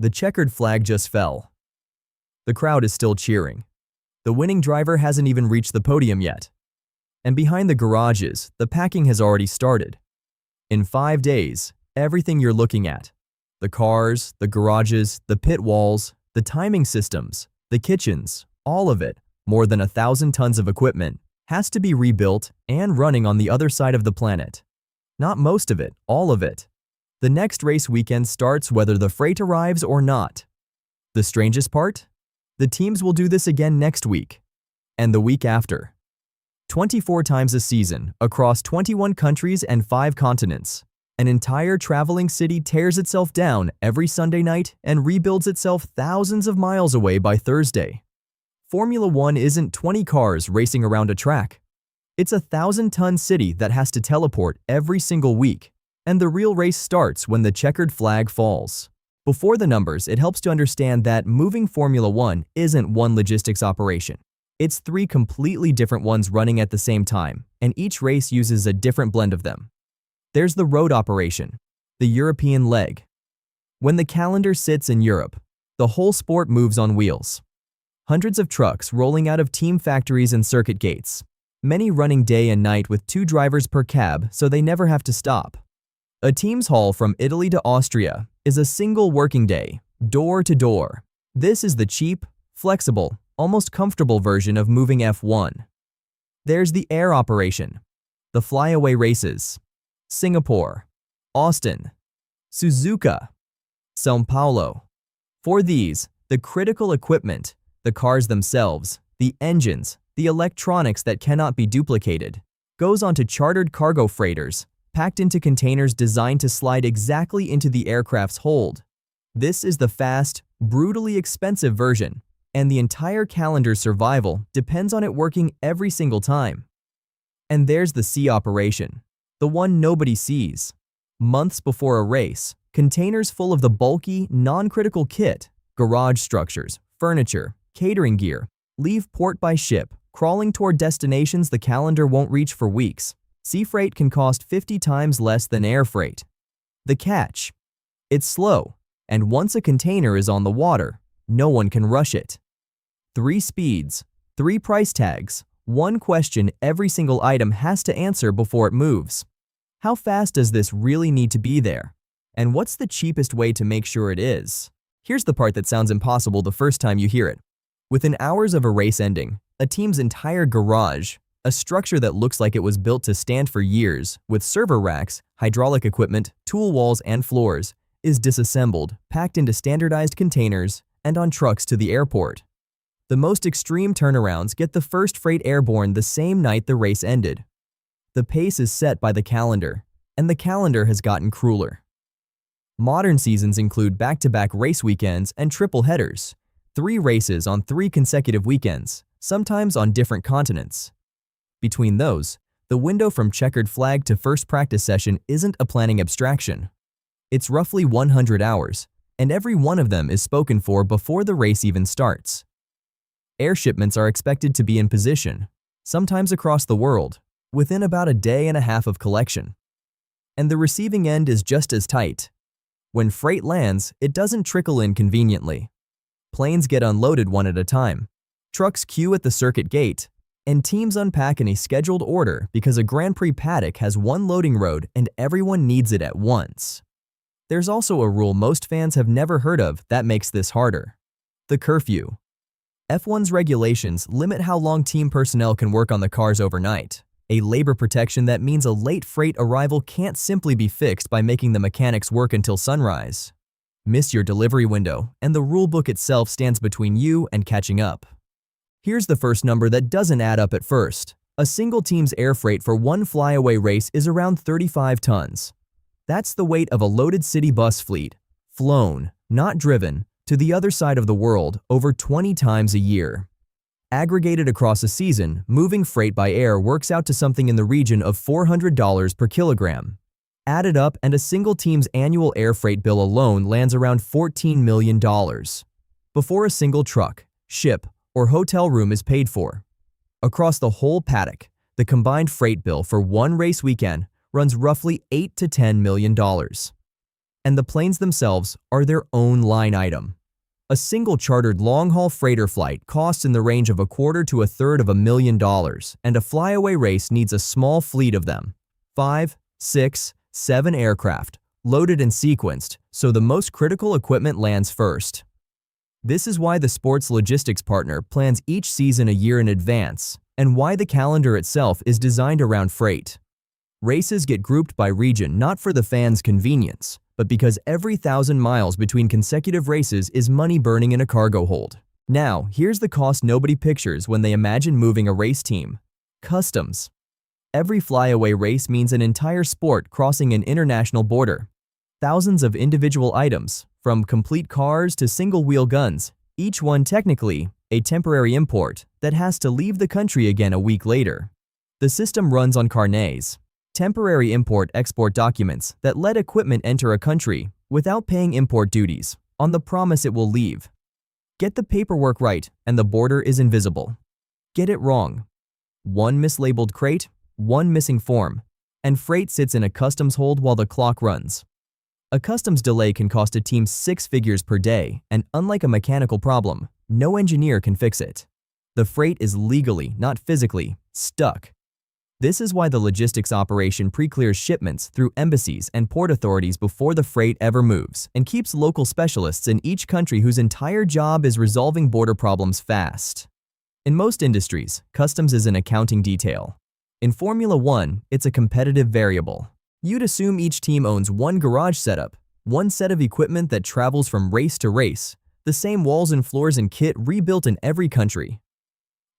The checkered flag just fell. The crowd is still cheering. The winning driver hasn't even reached the podium yet. And behind the garages, the packing has already started. In 5 days, everything you're looking at, the cars, the garages, the pit walls, the timing systems, the kitchens, all of it, more than 1,000 tons of equipment, has to be rebuilt and running on the other side of the planet. Not most of it, all of it. The next race weekend starts whether the freight arrives or not. The strangest part? The teams will do this again next week, and the week after. 24 times a season, across 21 countries and 5 continents. An entire traveling city tears itself down every Sunday night and rebuilds itself thousands of miles away by Thursday. Formula One isn't 20 cars racing around a track. It's a 1,000-ton city that has to teleport every single week, and the real race starts when the checkered flag falls. Before the numbers, it helps to understand that moving Formula One isn't one logistics operation. It's 3 completely different ones running at the same time, and each race uses a different blend of them. There's the road operation, the European leg. When the calendar sits in Europe, the whole sport moves on wheels. Hundreds of trucks rolling out of team factories and circuit gates, many running day and night with 2 drivers per cab so they never have to stop. A team's haul from Italy to Austria is a single working day, door to door. This is the cheap, flexible, almost comfortable version of moving F1. There's the air operation, the flyaway races. Singapore, Austin, Suzuka, São Paulo. For these, the critical equipment, the cars themselves, the engines, the electronics that cannot be duplicated, goes onto chartered cargo freighters, packed into containers designed to slide exactly into the aircraft's hold. This is the fast, brutally expensive version, and the entire calendar's survival depends on it working every single time. And there's the sea operation. The one nobody sees. Months before a race, containers full of the bulky, non-critical kit, garage structures, furniture, catering gear, leave port by ship, crawling toward destinations the calendar won't reach for weeks. Sea freight can cost 50 times less than air freight. The catch? It's slow, and once a container is on the water, no one can rush it. 3 speeds, 3 price tags, 1 question every single item has to answer before it moves. How fast does this really need to be there? And what's the cheapest way to make sure it is? Here's the part that sounds impossible the first time you hear it. Within hours of a race ending, a team's entire garage, a structure that looks like it was built to stand for years, with server racks, hydraulic equipment, tool walls, and floors, is disassembled, packed into standardized containers, and on trucks to the airport. The most extreme turnarounds get the first freight airborne the same night the race ended. The pace is set by the calendar, and the calendar has gotten crueler. Modern seasons include back-to-back race weekends and triple headers, 3 races on 3 consecutive weekends, sometimes on different continents. Between those, the window from checkered flag to first practice session isn't a planning abstraction. It's roughly 100 hours, and every one of them is spoken for before the race even starts. Air shipments are expected to be in position, sometimes across the world, within about a day and a half of collection. And the receiving end is just as tight. When freight lands, it doesn't trickle in conveniently. Planes get unloaded one at a time, trucks queue at the circuit gate, and teams unpack in a scheduled order because a Grand Prix paddock has 1 loading road and everyone needs it at once. There's also a rule most fans have never heard of that makes this harder: the curfew. F1's regulations limit how long team personnel can work on the cars overnight, a labor protection that means a late freight arrival can't simply be fixed by making the mechanics work until sunrise. Miss your delivery window, and the rulebook itself stands between you and catching up. Here's the first number that doesn't add up at first. A single team's air freight for 1 flyaway race is around 35 tons. That's the weight of a loaded city bus fleet, flown, not driven, to the other side of the world over 20 times a year. Aggregated across a season, moving freight by air works out to something in the region of $400 per kilogram. Added up, and a single team's annual air freight bill alone lands around $14 million. Before a single truck, ship, or hotel room is paid for. Across the whole paddock, the combined freight bill for 1 race weekend runs roughly $8 to $10 million. And the planes themselves are their own line item. A single chartered long-haul freighter flight costs in the range of $250,000 to $350,000, and a flyaway race needs a small fleet of them, 5, 6, 7 aircraft, loaded and sequenced, so the most critical equipment lands first. This is why the sports logistics partner plans each season a year in advance, and why the calendar itself is designed around freight. Races get grouped by region not for the fans' convenience, but because every 1,000 miles between consecutive races is money burning in a cargo hold. Now, here's the cost nobody pictures when they imagine moving a race team: customs. Every flyaway race means an entire sport crossing an international border. Thousands of individual items, from complete cars to single-wheel guns, each one technically a temporary import that has to leave the country again a week later. The system runs on carnets, temporary import-export documents that let equipment enter a country without paying import duties, on the promise it will leave. Get the paperwork right and the border is invisible. Get it wrong. One mislabeled crate, one missing form, and freight sits in a customs hold while the clock runs. A customs delay can cost a team 6 figures per day, and unlike a mechanical problem, no engineer can fix it. The freight is legally, not physically, stuck. This is why the logistics operation pre-clears shipments through embassies and port authorities before the freight ever moves, and keeps local specialists in each country whose entire job is resolving border problems fast. In most industries, customs is an accounting detail. In Formula 1, it's a competitive variable. You'd assume each team owns one garage setup, one set of equipment that travels from race to race, the same walls and floors and kit rebuilt in every country.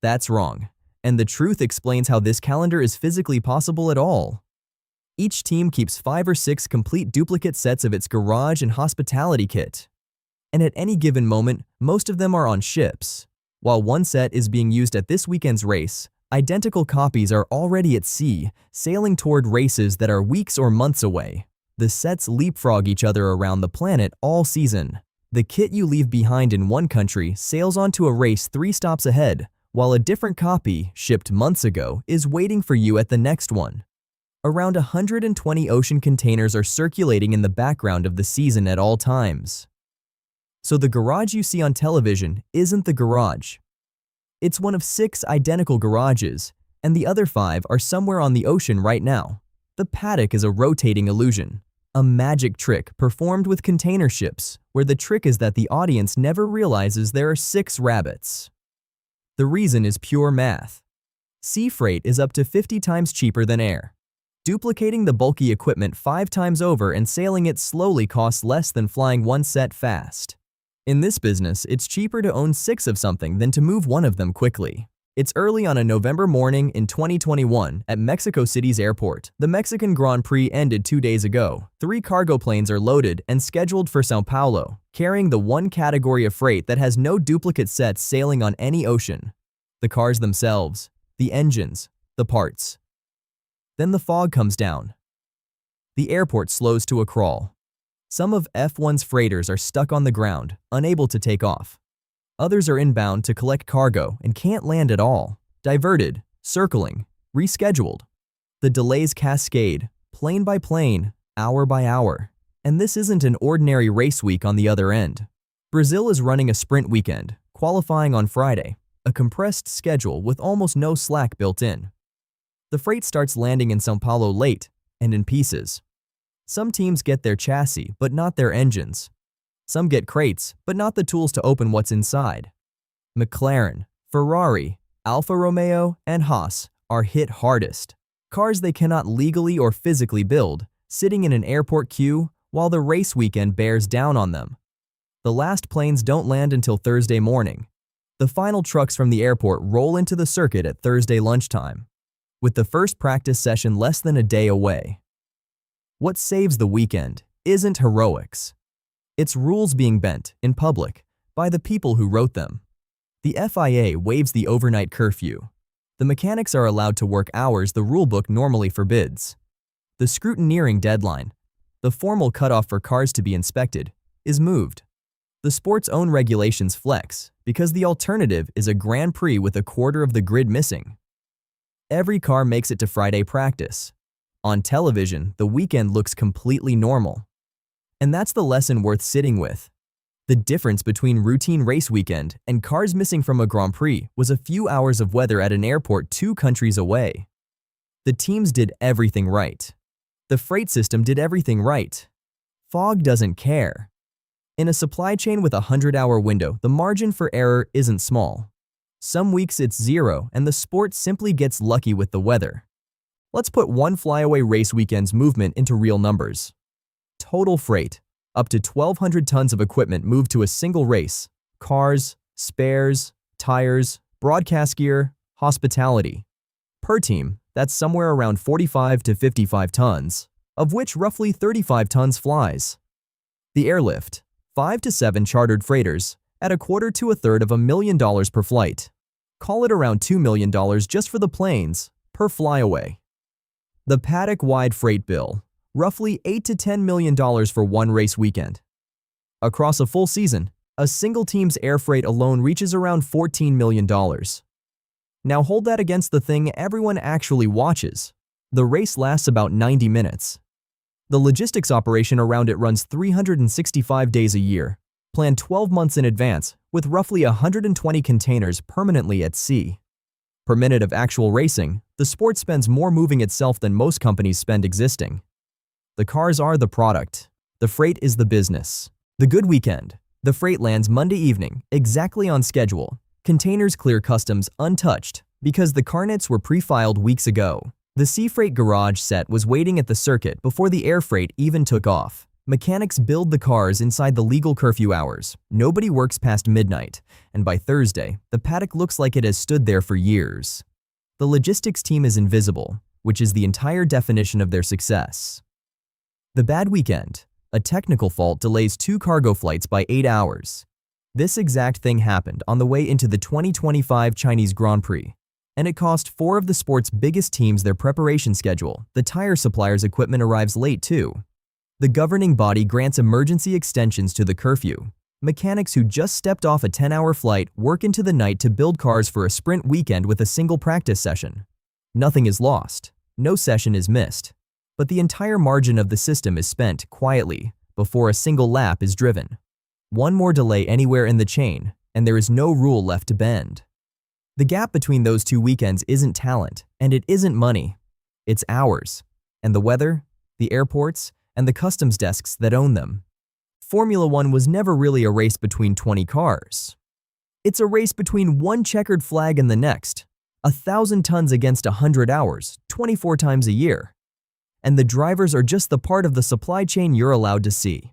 That's wrong. And the truth explains how this calendar is physically possible at all. Each team keeps 5 or 6 complete duplicate sets of its garage and hospitality kit. And at any given moment, most of them are on ships. While one set is being used at this weekend's race, identical copies are already at sea, sailing toward races that are weeks or months away. The sets leapfrog each other around the planet all season. The kit you leave behind in one country sails onto a race 3 stops ahead, while a different copy, shipped months ago, is waiting for you at the next one. Around 120 ocean containers are circulating in the background of the season at all times. So the garage you see on television isn't the garage. It's one of 6 identical garages, and the other 5 are somewhere on the ocean right now. The paddock is a rotating illusion, a magic trick performed with container ships, where the trick is that the audience never realizes there are 6 rabbits. The reason is pure math. Sea freight is up to 50 times cheaper than air. Duplicating the bulky equipment 5 times over and sailing it slowly costs less than flying one set fast. In this business, it's cheaper to own 6 of something than to move one of them quickly. It's early on a November morning in 2021 at Mexico City's airport. The Mexican Grand Prix ended 2 days ago. 3 cargo planes are loaded and scheduled for Sao Paulo, carrying the one category of freight that has no duplicate sets sailing on any ocean: the cars themselves, the engines, the parts. Then the fog comes down. The airport slows to a crawl. Some of F1's freighters are stuck on the ground, unable to take off. Others are inbound to collect cargo and can't land at all, diverted, circling, rescheduled. The delays cascade, plane by plane, hour by hour. And this isn't an ordinary race week on the other end. Brazil is running a sprint weekend, qualifying on Friday, a compressed schedule with almost no slack built in. The freight starts landing in Sao Paulo late and in pieces. Some teams get their chassis, but not their engines. Some get crates, but not the tools to open what's inside. McLaren, Ferrari, Alfa Romeo, and Haas are hit hardest. Cars they cannot legally or physically build, sitting in an airport queue while the race weekend bears down on them. The last planes don't land until Thursday morning. The final trucks from the airport roll into the circuit at Thursday lunchtime, with the first practice session less than a day away. What saves the weekend isn't heroics. It's rules being bent, in public, by the people who wrote them. The FIA waives the overnight curfew. The mechanics are allowed to work hours the rulebook normally forbids. The scrutineering deadline, the formal cutoff for cars to be inspected, is moved. The sport's own regulations flex, because the alternative is a Grand Prix with a quarter of the grid missing. Every car makes it to Friday practice. On television, the weekend looks completely normal. And that's the lesson worth sitting with. The difference between routine race weekend and cars missing from a Grand Prix was a few hours of weather at an airport 2 countries away. The teams did everything right. The freight system did everything right. Fog doesn't care. In a supply chain with a 100-hour window, the margin for error isn't small. Some weeks it's 0 and the sport simply gets lucky with the weather. Let's put one flyaway race weekend's movement into real numbers. Total freight. Up to 1,200 tons of equipment moved to a single race. Cars, spares, tires, broadcast gear, hospitality. Per team, that's somewhere around 45 to 55 tons, of which roughly 35 tons flies. The airlift. 5 to 7 chartered freighters at a quarter to a third of $1,000,000 per flight. Call it around $2 million just for the planes, per flyaway. The paddock-wide freight bill, roughly $8 to $10 million for one race weekend. Across a full season, a single team's air freight alone reaches around $14 million. Now hold that against the thing everyone actually watches. The race lasts about 90 minutes. The logistics operation around it runs 365 days a year, planned 12 months in advance, with roughly 120 containers permanently at sea. Per minute of actual racing, the sport spends more moving itself than most companies spend existing. The cars are the product. The freight is the business. The good weekend. The freight lands Monday evening, exactly on schedule. Containers clear customs untouched because the carnets were pre-filed weeks ago. The sea freight garage set was waiting at the circuit before the air freight even took off. Mechanics build the cars inside the legal curfew hours. Nobody works past midnight, and by Thursday, the paddock looks like it has stood there for years. The logistics team is invisible, which is the entire definition of their success. The bad weekend. A technical fault delays 2 cargo flights by 8 hours. This exact thing happened on the way into the 2025 Chinese Grand Prix, and it cost 4 of the sport's biggest teams their preparation schedule. The tire supplier's equipment arrives late too. The governing body grants emergency extensions to the curfew. Mechanics who just stepped off a 10-hour flight work into the night to build cars for a sprint weekend with a single practice session. Nothing is lost. No session is missed. But the entire margin of the system is spent quietly before a single lap is driven. One more delay anywhere in the chain, and there is no rule left to bend. The gap between those 2 weekends isn't talent, and it isn't money. It's hours, and the weather, the airports, and the customs desks that own them. Formula One was never really a race between 20 cars. It's a race between one checkered flag and the next, 1,000 tons against 100 hours, 24 times a year. And the drivers are just the part of the supply chain you're allowed to see.